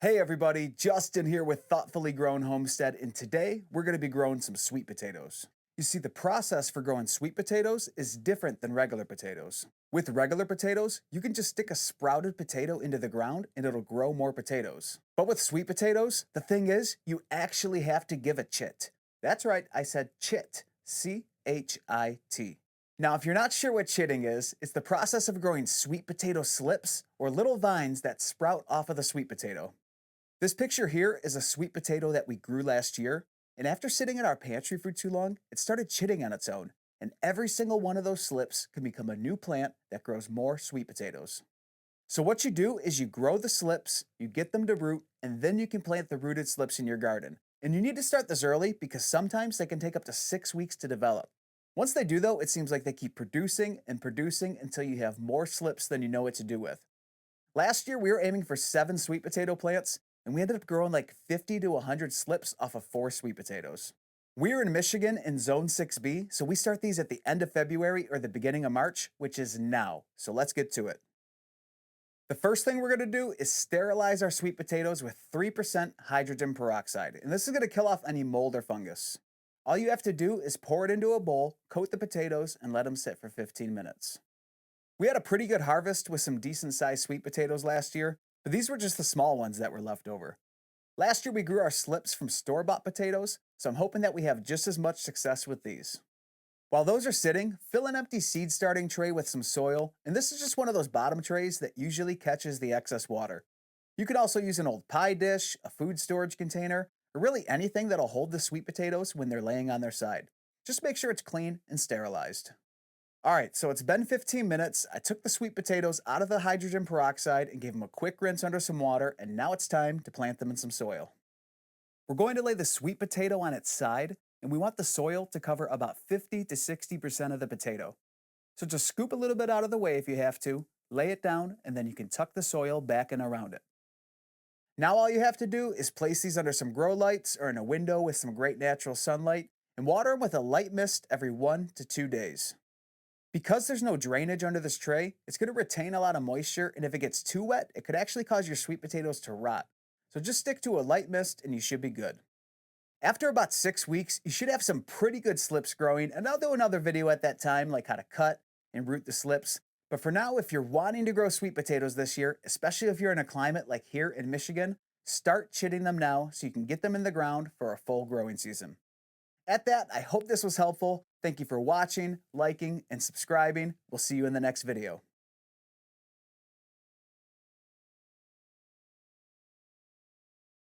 Hey everybody, Justin here with Thoughtfully Grown Homestead, and today we're going to be growing some sweet potatoes. You see, the process for growing sweet potatoes is different than regular potatoes. With regular potatoes, you can just stick a sprouted potato into the ground and it'll grow more potatoes. But with sweet potatoes, the thing is, you actually have to give a chit. That's right, I said chit. C-H-I-T. Now, if you're not sure what chitting is, it's the process of growing sweet potato slips or little vines that sprout off of the sweet potato. This picture here is a sweet potato that we grew last year, and after sitting in our pantry for too long, it started chitting on its own, and every single one of those slips can become a new plant that grows more sweet potatoes. So what you do is you grow the slips, you get them to root, and then you can plant the rooted slips in your garden. And you need to start this early because sometimes they can take up to 6 weeks to develop. Once they do though, it seems like they keep producing and producing until you have more slips than you know what to do with. Last year, we were aiming for 7 sweet potato plants, and we ended up growing like 50 to 100 slips off of 4 sweet potatoes. We're in Michigan in Zone 6B, so we start these at the end of February or the beginning of March, which is now. So let's get to it. The first thing we're going to do is sterilize our sweet potatoes with 3% hydrogen peroxide, and this is going to kill off any mold or fungus. All you have to do is pour it into a bowl, coat the potatoes, and let them sit for 15 minutes. We had a pretty good harvest with some decent sized sweet potatoes last year, but these were just the small ones that were left over. Last year we grew our slips from store-bought potatoes, so I'm hoping that we have just as much success with these. While those are sitting, fill an empty seed starting tray with some soil, and this is just one of those bottom trays that usually catches the excess water. You could also use an old pie dish, a food storage container, or really anything that'll hold the sweet potatoes when they're laying on their side. Just make sure it's clean and sterilized. All right, so it's been 15 minutes. I took the sweet potatoes out of the hydrogen peroxide and gave them a quick rinse under some water, and now it's time to plant them in some soil. We're going to lay the sweet potato on its side, and we want the soil to cover about 50 to 60% of the potato. So just scoop a little bit out of the way if you have to, lay it down, and then you can tuck the soil back and around it. Now all you have to do is place these under some grow lights or in a window with some great natural sunlight, and water them with a light mist every 1 to 2 days. Because there's no drainage under this tray, it's going to retain a lot of moisture, and if it gets too wet, it could actually cause your sweet potatoes to rot. So just stick to a light mist and you should be good. After about 6 weeks, you should have some pretty good slips growing, and I'll do another video at that time like how to cut and root the slips. But for now, if you're wanting to grow sweet potatoes this year, especially if you're in a climate like here in Michigan, start chitting them now so you can get them in the ground for a full growing season. At that, I hope this was helpful. Thank you for watching, liking, and subscribing. We'll see you in the next video.